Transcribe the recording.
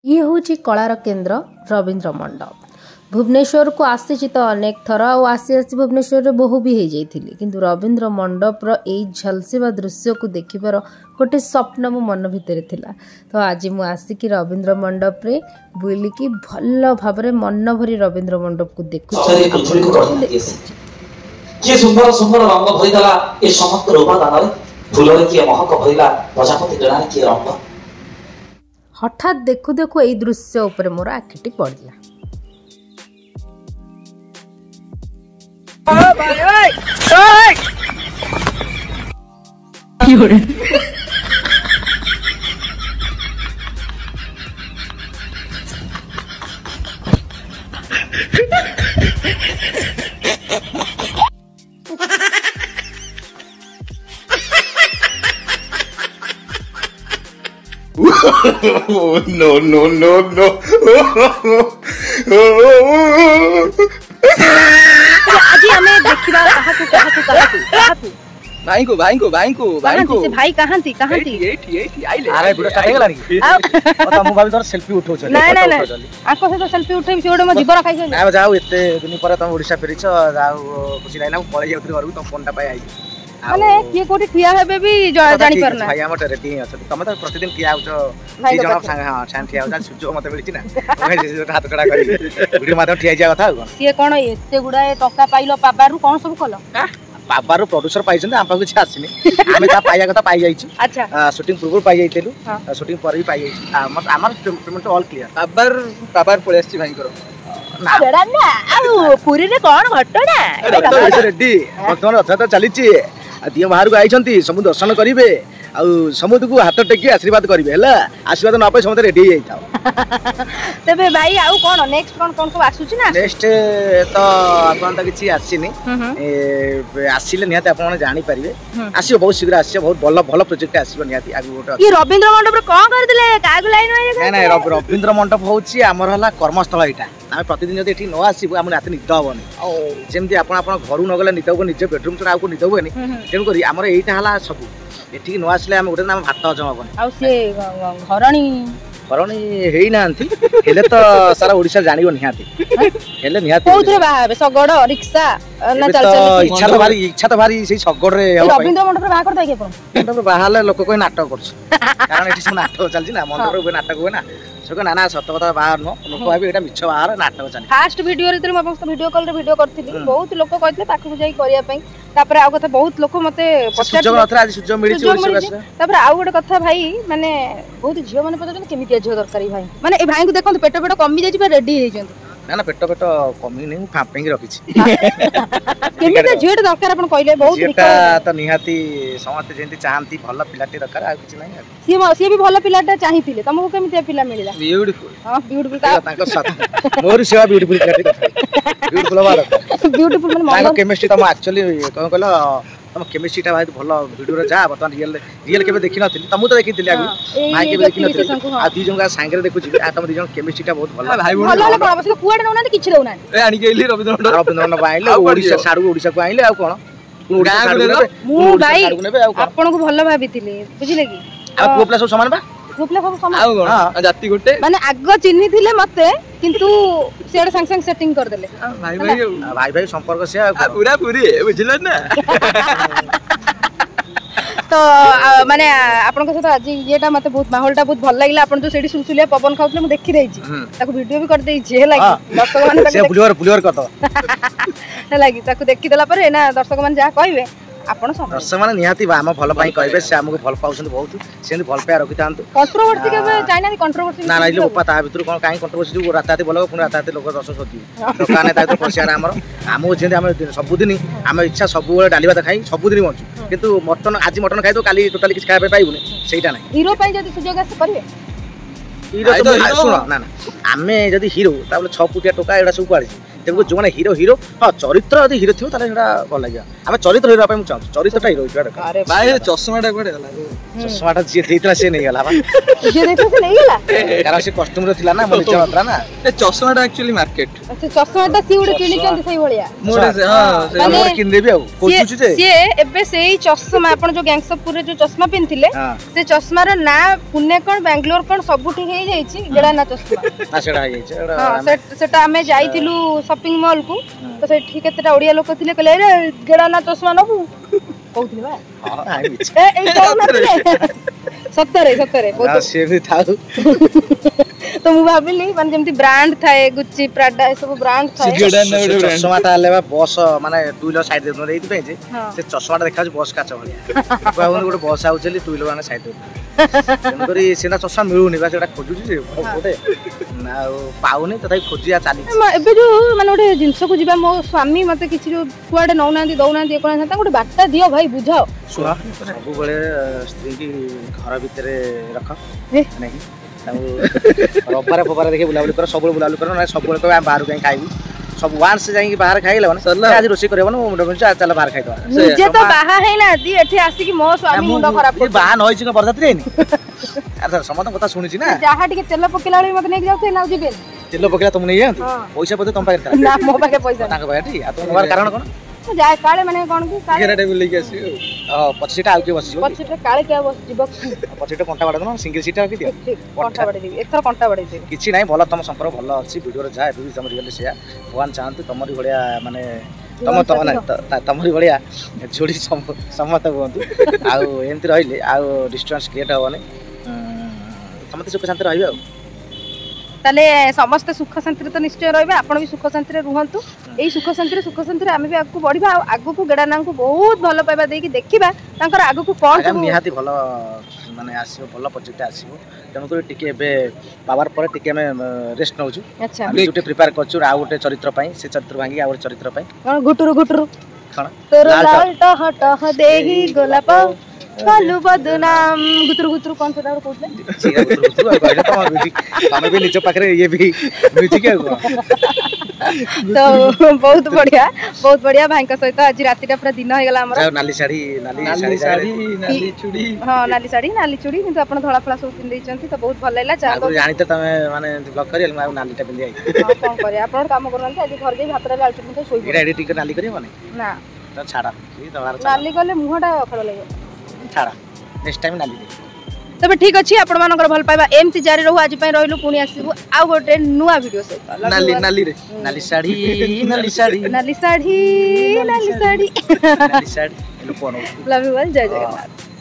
ये हूँ कलार केन्द्र रवींद्र मंडप भुवनेश्वर को आसी तो अनेक थर आसी आसी भुवनेश्वर बहु भी हो जाइए किंतु रवींद्र मंडप झलसिबा दृश्य को देखिबार गोटे स्वप्न मो मन भितर थिला। तो आज मु आसिकी रवींद्र मंडप रे बुलिकी भल भाव मन भरी रवींद्र मंडप को देखु सुंदर सुंदर रंग भरीदेला ए समस्त रूपादान फूल किए महक भरला प्रजापति गणा किए रंग। हठात देखु देखु यही दृश्य उपर मोर आखिटी पड़ला। No, no, no, no. आज हमें देखिबा कहाकू भाई को से भाई कहां थी आइले अरे गुड स्टार्ट हेगला नी पता मु भाभी तोर सेल्फी उठो छ नहीं आको से तो सेल्फी उठै से ओडे म जीवन खाइ छै ना जाऊ एते दिन पर तुम ओडिसा फेरिछ जाऊ खुशी लागला पळे जाउथि घर तुम फोन टा पाई आई माने किए कोठी ठिया हेबे भी जानि परना भाई हमर रेडी अछि तुम तो प्रतिदिन किया आउछ ती जण संग हां छान ठिया आउछ सुजो मते मिलिछि ना मैं हाथ कड़ा करी वीडियो माध्यम ठिया जा कथा सिए कोन एते गुडा टका पाइलो पाबारु कोन सब कलो पाबारु प्रोड्यूसर पाइछन हम पाकु आसिनी हमें ता पाइया कथा पाई जाइछु। अच्छा शूटिंग पूर्व पाई जाइतेलु शूटिंग पर भी पाई जाइछु हमर पेमेंट ऑल क्लियर पाबार पळे आछि भाई करो ना बेडा ना आ पुरी रे कोन घटना रेडी वर्तमान रथ तो चलीछि दियो बाहर को आइछंती समु दर्शन करिवे आ समुद्र को हाथ टेकी आशीर्वाद करिवे हला आशीर्वाद न पाए समते रेडी जाई जाओ तबे भाई आउ कोन नेक्स्ट कोन सब आसुची ना नेक्स्ट तो आपन त किछि आसीनी आसीले निहाते आपन जानि परिवे आसीयो बहुत शीघ्र आसीयो बहुत भलो भलो प्रोजेक्ट आसीयो निहाती आगु गोटे ये रवींद्र मंडप रे कोन कर दिले कागु लाइन में नहीं रवींद्र मंडप होची हमर हला कर्मस्थल एटा आमे प्रतिदिन जदि एठी न आसीबो हम रात निद होबनी जेमति आपन घर न गले निद हो निजे बेडरूम छरा को निद होबनी तेन करी हमर एटा हला सब एठी न आसले हम गोटे नाम भात हजम होबनी आ से घरणी हेई नांती हेले तो सारा ओडिसा जानिबो निहाती हेले निहाती कोथरे बाहाबे सगड रिक्शा ना चल चल इच्छा तो भारी से सगड रे रवींद्र मंडप रे बाहा करता के अपन मंडप रे बाहाले लोक कोइ नाटक करछ कारण एठी सब नाटक चलछि ना मंडप रे नाटक होय ना सको नाना सत कथा बाहर न लोक भाबे एटा मिछ बाहर नाटक चलि फास्ट वीडियो रे तरे म वीडियो कॉल रे वीडियो करथिली बहुत लोक कहले पाखु जाई करिया पई तापर आ कथा बहुत लोक मते सुजो नथरा आज सुजो मिलिछि ओडिसा तापर आ गोटे कथा भाई माने बहुत झियो माने पता केमितिया झियो दरकारी भाई माने ए भाई को देखंतु पेट कमी जाई छ रेडी हे जंतु ना पेट कमी नहीं फापेंगी रखिछि केमितिया झियो दरकार अपन कहले बहुत जेटा त निहाती समस्त जेंति चाहंती भलो पिलाटी दरकार आ किछि नै सी भी भलो पिलाटा चाहिथिले तुमको केमितिया पिला मिलिला ब्यूटीफुल हां ब्यूटीफुल ताको साथ मोर सेवा ब्यूटीफुल पिलाटी दरकार ब्यूटीफुल बार ब्यूटीफुल माने ताको केमिस्ट्री तम एक्चुअली कोन कहलो तम केमिस्ट्री टा भाई भलो वीडियो रे जा बतन रियल केबे देखि नथिली तमु तो देखिथिली आगु भाई केबे देखि नथिली आ दी जंगा संगे रे देखु छी आ तम दी जन केमिस्ट्री टा बहुत भलो भाई भलो भलो कोन बस कुआडे नउना किछि दउना ए आनी गेली रवींद्र मंडप आइले ओडिसा साडू ओडिसा को आइले आ कोन मु भाई आपन को भलो भाबिथिले बुझिले कि आ पोपला सब समान बा पोपला सब समान आ कोन जाति गोटे माने आगो चिन्ही थिले मते किंतु सेड संग संग सेटिंग कर देले भाई संपर्क से पूरा पूरी बुझिल ना तो माने आपन के साथ आज येटा मते बहुत माहौलटा बहुत भल लागला आपन जो सेडी सुलसुलिया पवन खाउतले म देखि देइछि ताको वीडियो भी कर देइछि हे लागी दर्शक माने से पुलियर कत हे लागी ताको देखि देला पर ना दर्शक माने जा कहबे आपन सब दर्शक माने निहाती हम भल पाई कहबे से हमको भल पाउछन बहुत सेंदी भल पाया रखितांतु कंट्रोवर्सी के चाइना कंट्रोवर्सी ना नाइले उपा ता भितर कोन काई कंट्रोवर्सी जो राताते बोलो पुन राताते लोक दर्शक सती दुकाने ता तो पसियार हमर हमो जेंदी हम सब दिन हम इच्छा सब बेले डाली भात खाई सब दिन बंचू किंतु मटन आज मटन खाइ तो काली टोटली किछ खाबे पाइबुनी सेटा नै हीरो पाई जदी सुजोग आसे करबे हीरो तो सुनो ना ना आमे जदी हीरो ताबले 6 फुटिया टोका एडा सब पाड़ी तेणुकर जो हिरो हिरो हाँ चरित्र यदि हिरो थी भल लगे आम चरित्र हिरो मुझे चाहूँ चरित्रटा हिरो भाई चश्माटा कुआडे गला चश्माटा जी देता सी नहीं गला कारण से कस्टमर थिला ना निज मात्रा ना चश्माटा एक्चुअली मार्केट चश्माटा सी गोटे किनिचंती सही भलिया मोर किन देबी आ कोचु जे से एबे सेही चश्मा आपण जो गैंगसपुर रे जो चश्मा पिनथिले से चश्मा रे ना पुणे कोन बेंगलोर कोन सबुठी हे जाईची गेडा ना चश्मा ना सेडा हे जाईची हां सेटा हमें जाईथिलु शॉपिंग मॉल को तो सेठी केतेटा ओडिया लोक थिले कहले रे गेडा ना चश्मा नबु कहथिले बा हां आई बिच ए सत्तरे से भी था तो मु भाबिली माने जेमती ब्रांड थाए गुच्ची प्राडा ए सब ब्रांड थाए चश्माटा लेबा बस माने टू व्हीलर साइड दे देई पे जे से चश्माटा देखा बस काच भलिया बाबू गोटे बस आउचली टू व्हीलर माने साइड दे करी सेना चश्मा मिलुनी बा सेटा खोजु जे गोटे ना पाउनी तथापि खोजिया चाली एबे जो माने गोटे जिंस को जिबा मो स्वामी मते किछि जो कुआडे नौनांदी दौनांदी कोन था गोटे बार्ता दियो भाई बुझाओ सुना सब बेले स्त्री की घर भीतर रख नहीं रबार फबार देखिए बुलाबुली कर सब बुलाबुली कर ना सब कह बाहर कहीं खाइबू सब वान्स जाई बाहर खाइले आज रोषे करबो मुंड बंच चल बाहर खाइ दवा मुझे तो बाहा है ना दी एठी आसी कि मो स्वामी मुंड खराब बाहा न होइछि बरजात्री नहीं अरे समत कथा सुनिछि ना जहा टिके तेल पकेला वाली मत नहीं जाउ ना जिबे तेल पकेला तुम नहीं जानती पैसा पते तुम पाके ना मो पाके पैसा तांग बाटी आ तुम कारण कोन जाय काळे माने कोन की काळे घेरा टेबल लेके आसी पछिटा आउ के बसियो पछिटा काळे के बस जिबो पछिटा कोंटा बाडा न सिंगल सीट आके दियो कोंटा बाडे दिबी एकथर कोंटा बाडे दिबी किछि नाही भलो तम संपर्क भलो अछि वीडियो रे जा एबी तम रियल से भगवान चाहंतु तमरी बढिया माने तम ना तमरी बढिया जोड़ी समत होंतु आ एमति रहिले आ डिस्टेंस क्रिएट होबने समते सुख शांति रहबे आ ताले समस्त सुख शांति तो निश्चय रहबे आपण भी सुख शांति रुहंतु एई सुख शांति आमे भी आगु बढ़िबा आगु को गेडाना को बहुत भलो पाइबा देकी देखिबा तांकर आगु को कोन सब निहाती भलो माने आसीबो भलो प्रोजेक्ट आसीबो तनो को टिके एबे पावर पर टिके हमें रेस्ट नउछु अच्छा हम जोटे प्रिपेयर करछु आ गोटे चरित्र पई से चरित्र भांगी आ गोटे चरित्र पई कोन गुटुरु कोन तोर लाल टह टह देही गोलाप कालू बदनाम गुतुरु कौन सा कहते सीधा गुतुरु कहले तो म्यूजिक हमें भी निज पाखरे ये भी म्यूजिक है तो बहुत बढ़िया भाई का सहित आज रातिटा पूरा दिन हो गला हमर नाली साड़ी नाली चूड़ी हां नाली साड़ी नाली चूड़ी किंतु अपन धोला फला सब पिन दैचंती तो बहुत भल लागला चाह जानि त तमे माने ब्लॉग करियल मैं नालीटा पिन जाई हां कोन करे अपन काम करनते आज घर जे भातरा लाल चुन सोई एटा एडिटिंग नाली करियो माने ना तो छाड़ा ई तवार नाली गले मुहटा खड़ लागो छाड़ा नेक्स्ट टाइम नाली तबे ठीक अछि आपण मानकर भल पाइबा एमती जारी रहू आज पय रहिलु पुनी आसीबु आ गोटे नुवा वीडियो सहित नाली रे नाली साड़ी नाली साड़ी नाली साड़ी नाली साड़ी नाली साड़ी लव यू जय जगन्नाथ।